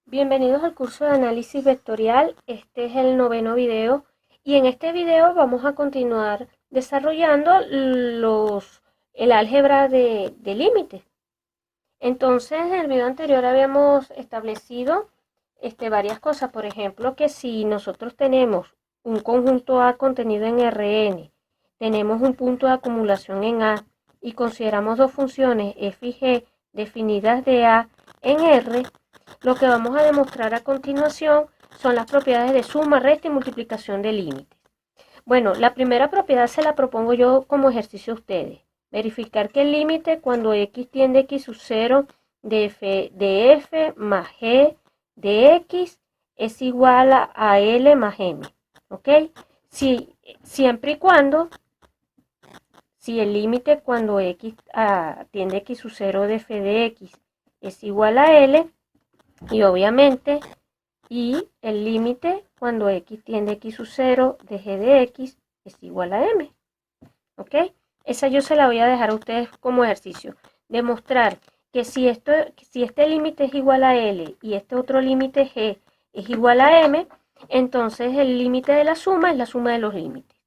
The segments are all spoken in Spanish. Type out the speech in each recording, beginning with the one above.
Bienvenidos al curso de análisis vectorial. Este es el noveno video y en este video vamos a continuar desarrollando el álgebra de límites. Entonces, en el video anterior habíamos establecido varias cosas. Por ejemplo, que si nosotros tenemos un conjunto A contenido en Rn, tenemos un punto de acumulación en A y consideramos dos funciones f y g definidas de A en R, lo que vamos a demostrar a continuación son las propiedades de suma, resta y multiplicación de límites. Bueno, la primera propiedad se la propongo yo como ejercicio a ustedes. Verificar que el límite cuando x tiende a x sub 0 de f más g de x es igual a L más M. ¿Ok? Siempre y cuando, si el límite cuando x tiende a x sub 0 de f de x es igual a L, y obviamente, y el límite cuando x tiende a x sub 0 de g de x es igual a m. ¿Ok? Esa yo se la voy a dejar a ustedes como ejercicio. Demostrar que si este límite es igual a L y este otro límite G es igual a M, entonces el límite de la suma es la suma de los límites.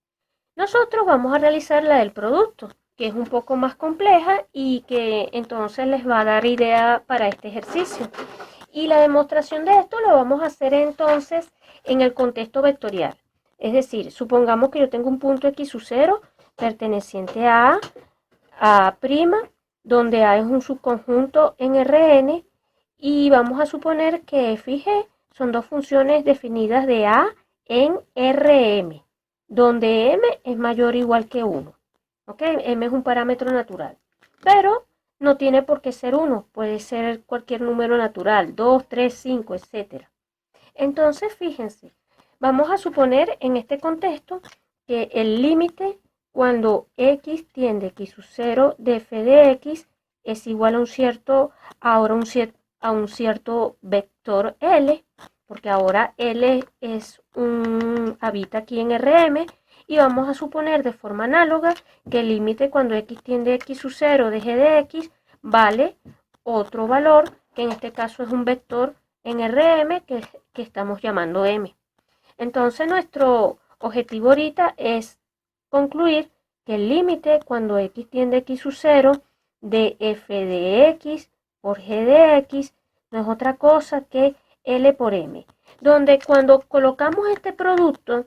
Nosotros vamos a realizar la del producto, que es un poco más compleja y que entonces les va a dar idea para este ejercicio. Y la demostración de esto lo vamos a hacer entonces en el contexto vectorial. Es decir, supongamos que yo tengo un punto x sub 0 perteneciente a A', donde A es un subconjunto en Rn, y vamos a suponer que f y g son dos funciones definidas de A en Rm, donde m es mayor o igual que 1. ¿Ok? M es un parámetro natural. Pero no tiene por qué ser 1, puede ser cualquier número natural, 2, 3, 5, etc. Entonces, fíjense, vamos a suponer en este contexto que el límite cuando x tiende a x sub 0 de f de x es igual a un cierto vector L, porque ahora L habita aquí en Rm, y vamos a suponer de forma análoga que el límite cuando x tiende a x sub 0 de g de x vale otro valor, que en este caso es un vector en Rm que estamos llamando m. Entonces nuestro objetivo ahorita es concluir que el límite cuando x tiende a x sub 0 de f de x por g de x no es otra cosa que L por m, donde cuando colocamos este producto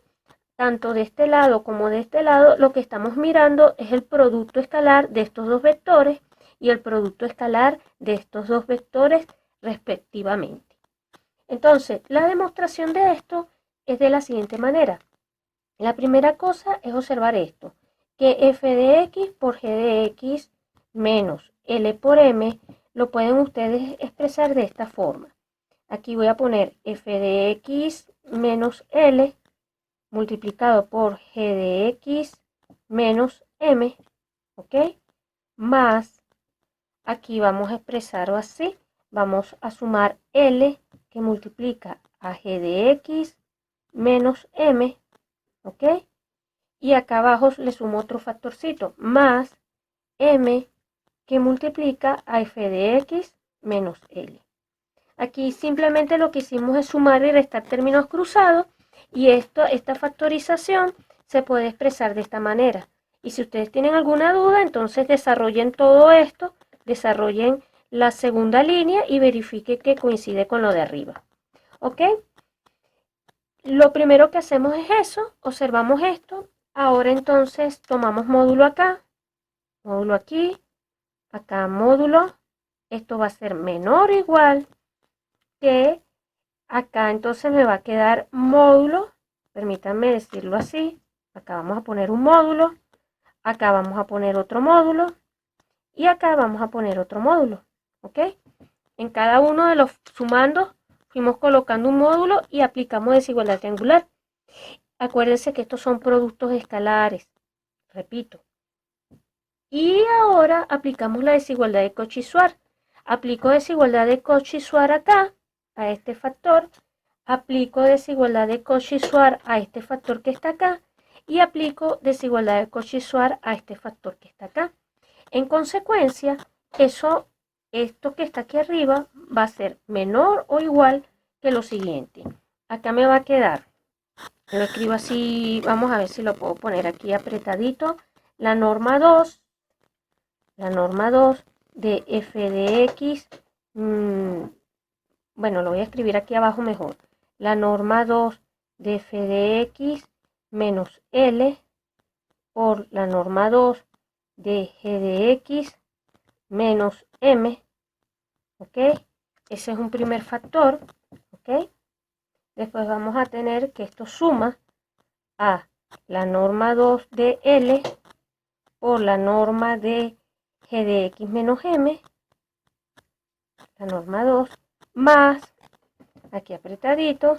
tanto de este lado como de este lado, lo que estamos mirando es el producto escalar de estos dos vectores y el producto escalar de estos dos vectores respectivamente. Entonces, la demostración de esto es de la siguiente manera. La primera cosa es observar esto, que f de x por g de x menos L por m lo pueden ustedes expresar de esta forma. Aquí voy a poner f de x menos L multiplicado por g de x menos m, ¿ok? Más, aquí vamos a expresarlo así, vamos a sumar L que multiplica a g de x menos m, ¿ok? Y acá abajo le sumo otro factorcito, más m que multiplica a f de x menos L. Aquí simplemente lo que hicimos es sumar y restar términos cruzados, y esta factorización se puede expresar de esta manera. Y si ustedes tienen alguna duda, entonces desarrollen todo esto, desarrollen la segunda línea y verifiquen que coincide con lo de arriba. ¿Ok? Lo primero que hacemos es eso, observamos esto. Ahora entonces tomamos módulo acá, módulo aquí, acá módulo. Esto va a ser menor o igual que acá, entonces me va a quedar módulo, permítanme decirlo así, acá vamos a poner un módulo, acá vamos a poner otro módulo y acá vamos a poner otro módulo, ¿ok? En cada uno de los sumandos fuimos colocando un módulo y aplicamos desigualdad triangular. Acuérdense que estos son productos escalares, repito. Y ahora aplicamos la desigualdad de Cauchy-Schwarz. Aplico desigualdad de Cauchy-Schwarz acá, a este factor. Aplico desigualdad de Cauchy-Schwarz a este factor que está acá. Y aplico desigualdad de Cauchy-Schwarz a este factor que está acá. En consecuencia, esto que está aquí arriba va a ser menor o igual que lo siguiente. Acá me va a quedar, lo escribo así, vamos a ver si lo puedo poner aquí apretadito. La norma 2 de f de x, bueno, lo voy a escribir aquí abajo mejor. La norma 2 de f de x menos L por la norma 2 de g de x menos m, ¿ok? Ese es un primer factor, ¿ok? Después vamos a tener que esto suma a la norma 2 de L por la norma de g de x menos m, la norma 2, más, aquí apretadito,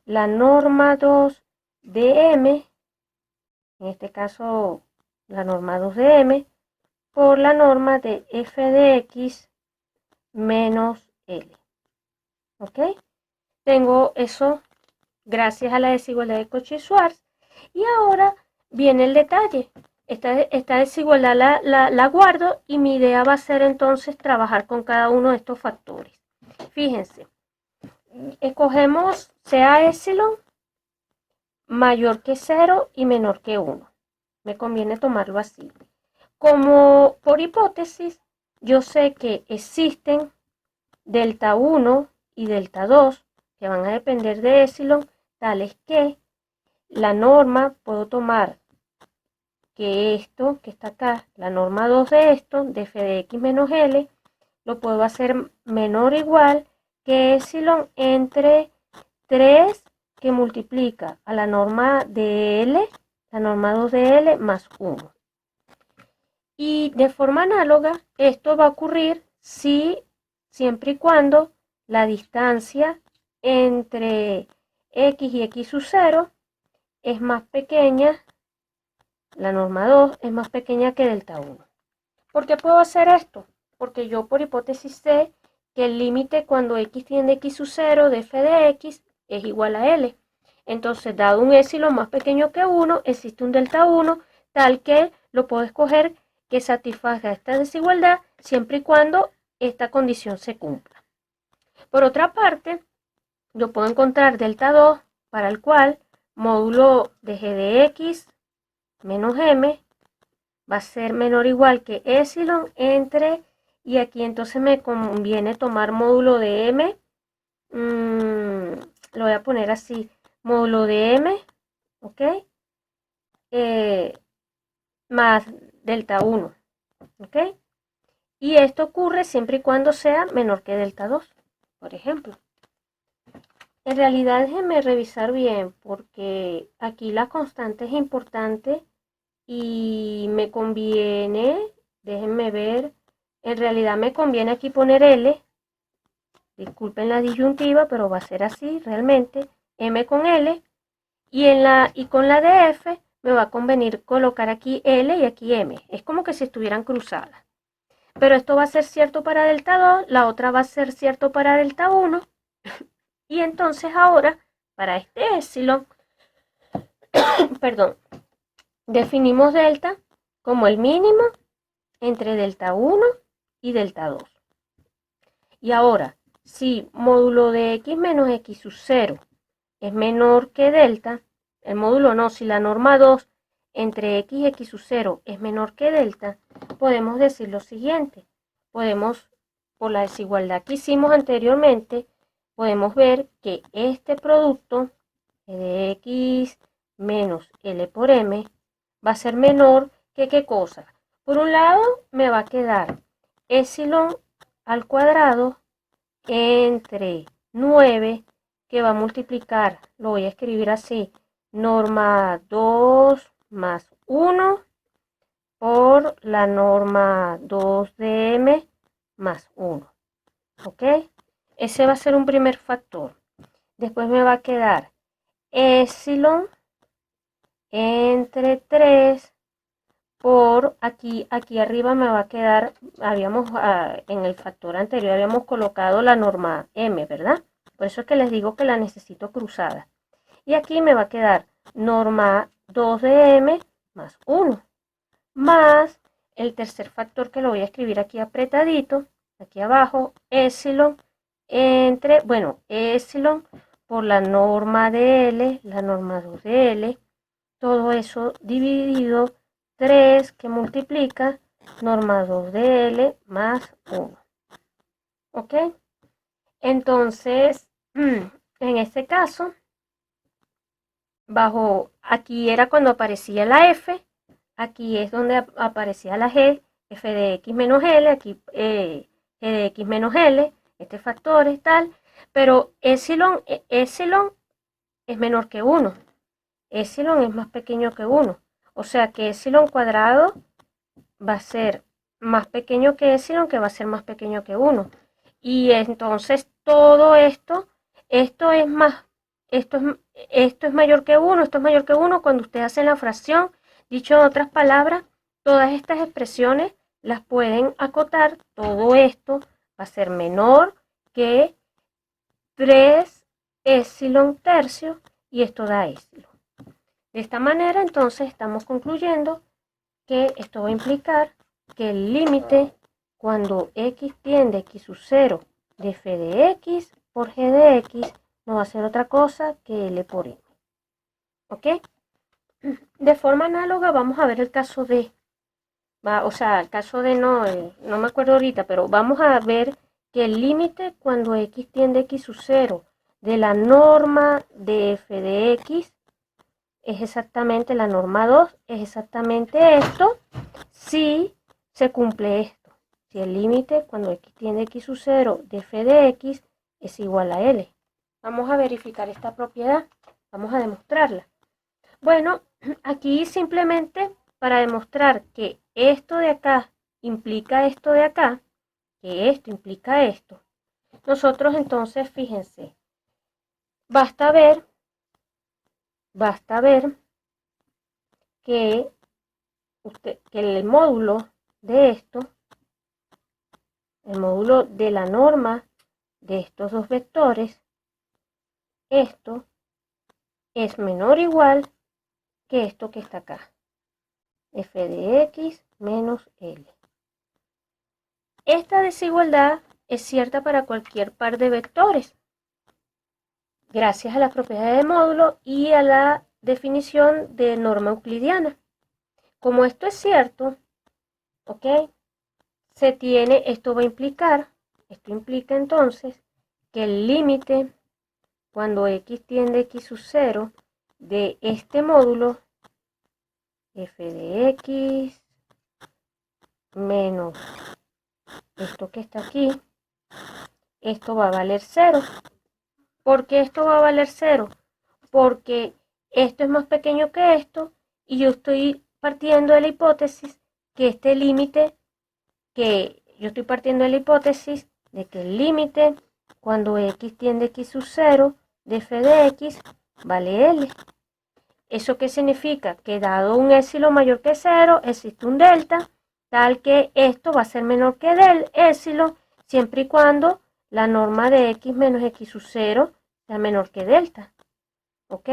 la norma 2 de m, en este caso la norma 2 de m, por la norma de f de x menos L. ¿Ok? Tengo eso gracias a la desigualdad de Cauchy-Schwarz. Y ahora viene el detalle. Esta desigualdad la guardo y mi idea va a ser entonces trabajar con cada uno de estos factores. Fíjense, escogemos sea epsilon mayor que 0 y menor que 1. Me conviene tomarlo así. Como por hipótesis, yo sé que existen delta 1 y delta 2 que van a depender de epsilon, tales que la norma, puedo tomar que esto que está acá, la norma 2 de esto, de f de x menos L, lo puedo hacer menor o igual que epsilon entre 3 que multiplica a la norma de L, la norma 2 de L más 1. Y de forma análoga, esto va a ocurrir siempre y cuando la distancia entre x y x sub 0 es más pequeña, la norma 2 es más pequeña que delta 1. ¿Por qué puedo hacer esto? Porque yo por hipótesis sé que el límite cuando x tiende a x sub 0 de f de x es igual a L. Entonces, dado un epsilon más pequeño que 1, existe un delta 1, tal que lo puedo escoger que satisfaga esta desigualdad siempre y cuando esta condición se cumpla. Por otra parte, yo puedo encontrar delta 2 para el cual módulo de g de x menos m va a ser menor o igual que epsilon entre, y aquí entonces me conviene tomar módulo de m, lo voy a poner así, módulo de m, ¿ok? Más delta 1, ¿ok? Y esto ocurre siempre y cuando sea menor que delta 2, por ejemplo. En realidad déjenme revisar bien porque aquí la constante es importante y me conviene, déjenme ver, en realidad me conviene aquí poner L, disculpen la disyuntiva, pero va a ser así realmente, M con L, y con la de F me va a convenir colocar aquí L y aquí M, es como que si estuvieran cruzadas. Pero esto va a ser cierto para delta 2, la otra va a ser cierto para delta 1, y entonces ahora, para este epsilon, perdón, definimos delta como el mínimo entre delta 1 y delta 2. Y ahora, si módulo de x menos x sub 0 es menor que delta, el módulo no, si la norma 2 entre x y x sub 0 es menor que delta, podemos decir lo siguiente. Podemos, por la desigualdad que hicimos anteriormente, podemos ver que este producto de x menos L por M va a ser menor que ¿qué cosa? Por un lado me va a quedar epsilon al cuadrado entre 9 que va a multiplicar, lo voy a escribir así, norma 2 más 1 por la norma 2 de m más 1. ¿Ok? Ese va a ser un primer factor. Después me va a quedar epsilon entre 3 por aquí arriba me va a quedar, en el factor anterior habíamos colocado la norma m, ¿verdad? Por eso es que les digo que la necesito cruzada. Y aquí me va a quedar norma 2 de m más 1, más el tercer factor que lo voy a escribir aquí apretadito, aquí abajo, epsilon entre, bueno, epsilon por la norma de L, la norma 2 de L, todo eso dividido 3 que multiplica norma 2 de L más 1. ¿Ok? Entonces, en este caso, bajo, aquí era cuando aparecía la F, aquí es donde aparecía la G, F de X menos L, aquí G de X menos L, este factor es tal, pero epsilon es menor que 1, epsilon es más pequeño que 1, o sea que epsilon cuadrado va a ser más pequeño que epsilon, que va a ser más pequeño que 1. Y entonces todo esto es más, esto es mayor que 1, esto es mayor que 1 cuando usted hace la fracción. Dicho en otras palabras, todas estas expresiones las pueden acotar. Todo esto va a ser menor que 3 epsilon tercios y esto da epsilon. De esta manera entonces estamos concluyendo que esto va a implicar que el límite cuando x tiende a x sub 0 de f de x por g de x no va a ser otra cosa que L por M. ¿Ok? De forma análoga vamos a ver el caso de, o sea, el caso de no me acuerdo ahorita, pero vamos a ver que el límite cuando x tiende a x sub 0 de la norma de f de x es exactamente la norma 2, es exactamente esto, si se cumple esto. Si el límite cuando x tiende a x sub 0 de f de x es igual a L. Vamos a verificar esta propiedad, vamos a demostrarla. Bueno, aquí simplemente para demostrar que esto de acá implica esto de acá, que esto implica esto, nosotros entonces, fíjense, basta ver que el módulo de esto, el módulo de la norma de estos dos vectores, esto es menor o igual que esto que está acá, f de x menos L. Esta desigualdad es cierta para cualquier par de vectores, gracias a la propiedad de módulo y a la definición de norma euclidiana. Como esto es cierto, ¿ok? Esto implica entonces que el límite cuando x tiende a x sub 0 de este módulo f de x menos esto que está aquí, esto va a valer 0. ¿Por qué esto va a valer 0? Porque esto es más pequeño que esto y yo estoy partiendo de la hipótesis que este límite, de que el límite cuando x tiende a x sub 0 de f de x vale L. ¿Eso qué significa? Que dado un epsilon mayor que 0, existe un delta, tal que esto va a ser menor que del epsilon, siempre y cuando la norma de x menos x sub 0 sea menor que delta. ¿Ok?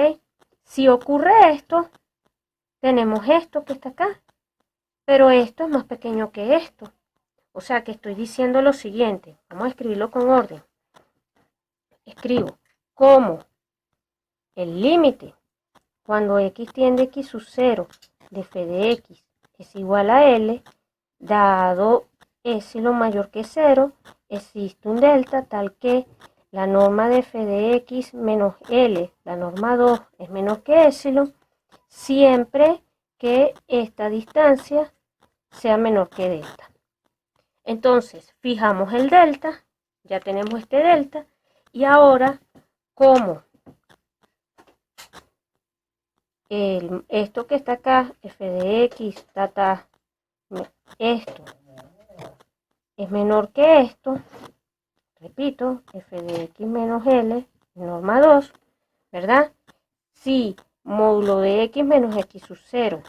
Si ocurre esto, tenemos esto que está acá, pero esto es más pequeño que esto. O sea que estoy diciendo lo siguiente, vamos a escribirlo con orden. Escribo como el límite cuando x tiende a x sub 0 de f de x es igual a L, dado epsilon mayor que 0, existe un delta tal que la norma de f de x menos L, la norma 2, es menor que epsilon, siempre que esta distancia sea menor que delta. Entonces, fijamos el delta, ya tenemos este delta, y ahora, como esto que está acá, f de x, esto es menor que esto, repito, f de x menos L, norma 2, ¿verdad? Si módulo de x menos x sub 0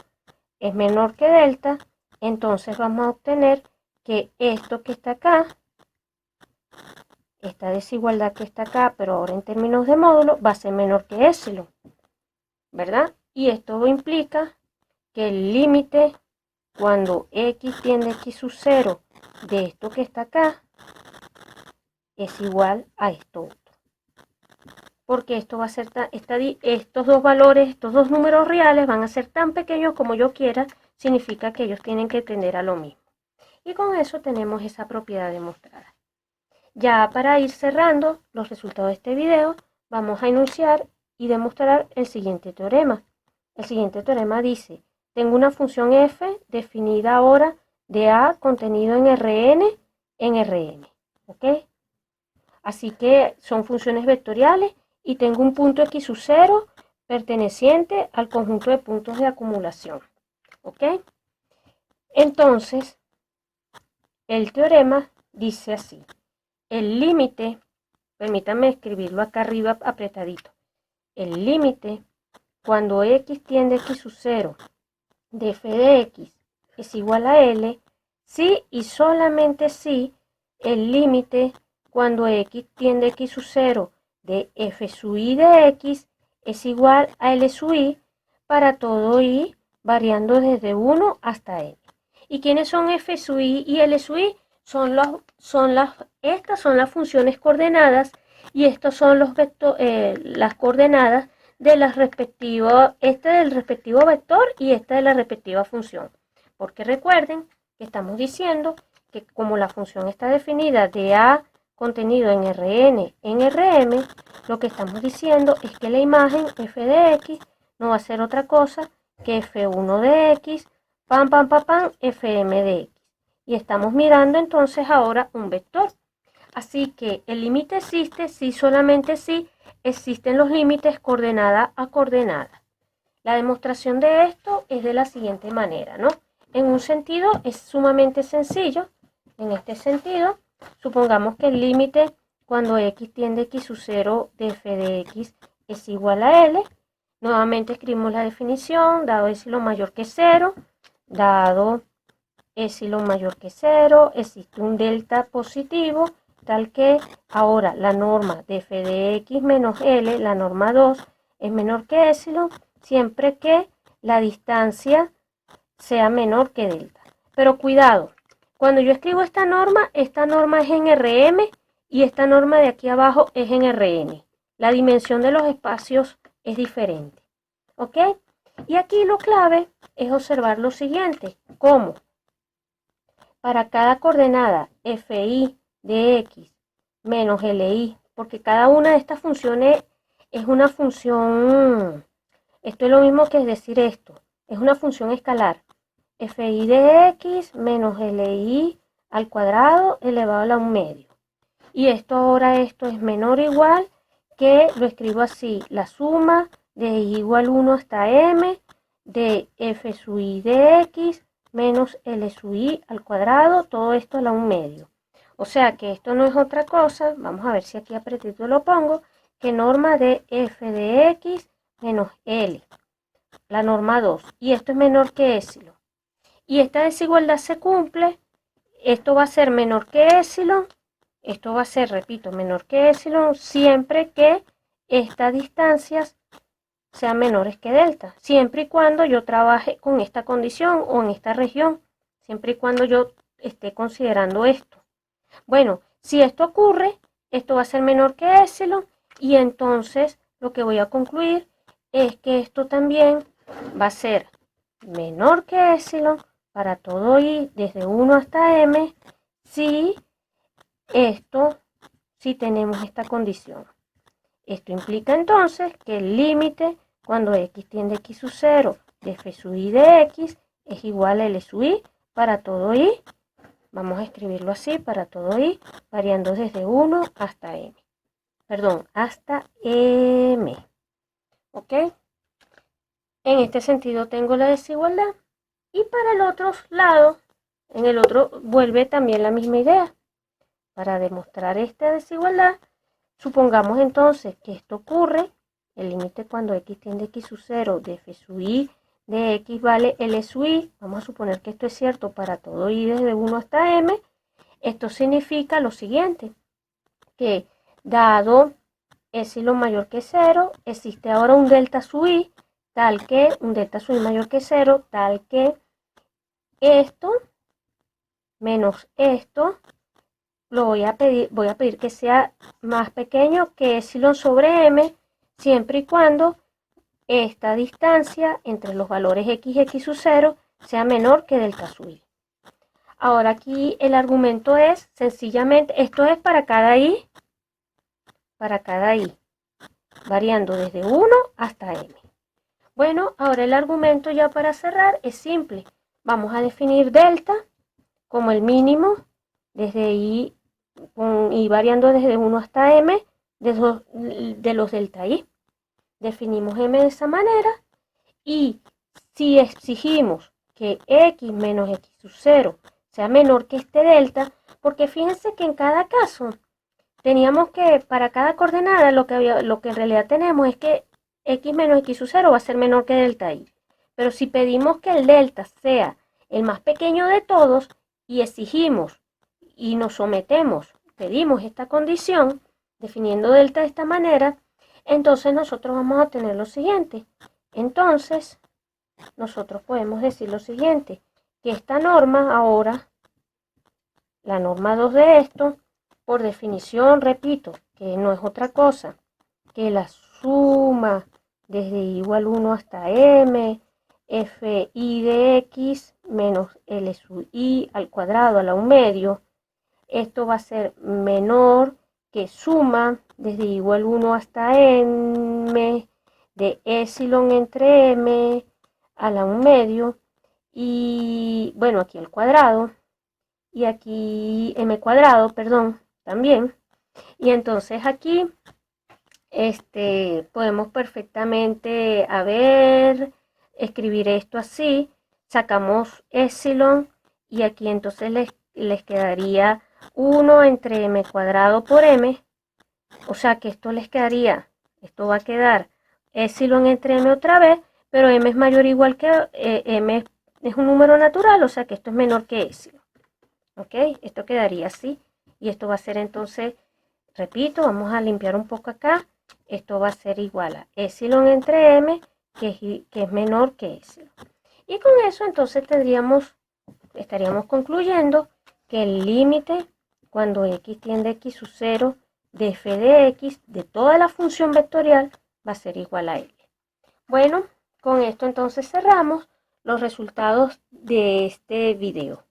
es menor que delta, entonces vamos a obtener que esto que está acá, esta desigualdad que está acá, pero ahora en términos de módulo, va a ser menor que epsilon, ¿verdad? Y esto implica que el límite cuando x tiende a x sub 0 de esto que está acá es igual a esto otro. Porque esto va a ser estos dos valores, estos dos números reales van a ser tan pequeños como yo quiera, significa que ellos tienen que tender a lo mismo. Y con eso tenemos esa propiedad demostrada. Ya para ir cerrando los resultados de este video, vamos a enunciar y demostrar el siguiente teorema. El siguiente teorema dice, tengo una función f definida ahora de a contenido en Rn, ¿ok? Así que son funciones vectoriales y tengo un punto x sub 0 perteneciente al conjunto de puntos de acumulación, ¿ok? Entonces, el teorema dice así, el límite, permítanme escribirlo acá arriba apretadito, el límite cuando x tiende a x sub 0 de f de x es igual a L, si y solamente si el límite cuando x tiende a x sub 0 de f sub i de x es igual a L sub i para todo i variando desde 1 hasta n. ¿Y quiénes son f sub i y L sub i? Estas son las funciones coordenadas y estos son las coordenadas de las respectivas, del respectivo vector y esta de la respectiva función. Porque recuerden que estamos diciendo que como la función está definida de a contenido en Rn en Rm, lo que estamos diciendo es que la imagen f de x no va a ser otra cosa que f1 de x, pam, pam, pam, pam, fm de x. Y estamos mirando entonces ahora un vector. Así que el límite existe si solamente si existen los límites coordenada a coordenada. La demostración de esto es de la siguiente manera, ¿no? En un sentido es sumamente sencillo. En este sentido, supongamos que el límite cuando x tiende a x sub 0 de f de x es igual a L. Nuevamente escribimos la definición, dado epsilon mayor que 0, dado epsilon mayor que 0, existe un delta positivo, tal que ahora la norma de f de x menos L, la norma 2, es menor que epsilon, siempre que la distancia sea menor que delta. Pero cuidado, cuando yo escribo esta norma es en Rm y esta norma de aquí abajo es en Rn. La dimensión de los espacios es diferente, ¿ok? Y aquí lo clave es observar lo siguiente, ¿cómo? Para cada coordenada fi de x menos li, porque cada una de estas funciones es una función, esto es lo mismo que es decir esto, es una función escalar, fi de x menos li al cuadrado elevado a la 1/2. Y esto ahora, esto es menor o igual que, lo escribo así, la suma de i igual 1 hasta m de f sub i de x menos L sub i al cuadrado, todo esto a la 1/2. O sea que esto no es otra cosa, vamos a ver si aquí apretito lo pongo, que norma de f de x menos L, la norma 2, y esto es menor que epsilon. Y esta desigualdad se cumple, esto va a ser menor que epsilon, esto va a ser, repito, menor que epsilon, siempre que estas distancias sean menores que delta, siempre y cuando yo trabaje con esta condición o en esta región, siempre y cuando yo esté considerando esto. Bueno, si esto ocurre, esto va a ser menor que epsilon y entonces lo que voy a concluir es que esto también va a ser menor que epsilon para todo i desde 1 hasta m si tenemos esta condición. Esto implica entonces que el límite cuando x tiende a x sub 0 de f sub i de x es igual a L sub i para todo i, vamos a escribirlo así, para todo i, variando desde 1 hasta m. Perdón, hasta m. ¿Ok? En este sentido tengo la desigualdad. Y para el otro lado, en el otro vuelve también la misma idea. Para demostrar esta desigualdad, supongamos entonces que esto ocurre, el límite cuando x tiende a x sub 0 de f sub i de x vale L sub i, vamos a suponer que esto es cierto para todo i desde 1 hasta m, esto significa lo siguiente, que dado epsilon mayor que 0, existe ahora un delta sub i, un delta sub i mayor que 0, tal que esto menos esto voy a pedir que sea más pequeño que epsilon sobre m, siempre y cuando esta distancia entre los valores x y x sub 0 sea menor que delta sub i. Ahora aquí el argumento es sencillamente, esto es para cada i, variando desde 1 hasta m. Bueno, ahora el argumento ya para cerrar es simple. Vamos a definir delta como el mínimo desde i, variando desde 1 hasta m de los delta i. Definimos m de esa manera y si exigimos que x menos x sub 0 sea menor que este delta, porque fíjense que en cada caso teníamos que, para cada coordenada, lo que en realidad tenemos es que x menos x sub 0 va a ser menor que delta i. Pero si pedimos que el delta sea el más pequeño de todos y exigimos y nos sometemos, pedimos esta condición, definiendo delta de esta manera, entonces nosotros vamos a tener lo siguiente. Entonces, nosotros podemos decir lo siguiente, que esta norma ahora, la norma 2 de esto, por definición, repito, que no es otra cosa que la suma desde i igual 1 hasta m, fi de x menos l sub i al cuadrado a la 1 medio. Esto va a ser menor que suma desde i igual 1 hasta m de epsilon entre m a la 1 medio. Y bueno, aquí al cuadrado. Y aquí m cuadrado, perdón, también. Y entonces aquí podemos perfectamente, escribir esto así, sacamos epsilon y aquí entonces les quedaría 1 entre m cuadrado por m, o sea que esto les quedaría, esto va a quedar epsilon entre m otra vez, pero m es mayor o igual que m es un número natural, o sea que esto es menor que epsilon. ¿Ok? Esto quedaría así y esto va a ser entonces, repito, vamos a limpiar un poco acá, esto va a ser igual a epsilon entre m, que es menor que epsilon. Y con eso entonces estaríamos concluyendo que el límite cuando x tiende a x sub 0 de f de x de toda la función vectorial va a ser igual a l. Bueno, con esto entonces cerramos los resultados de este video.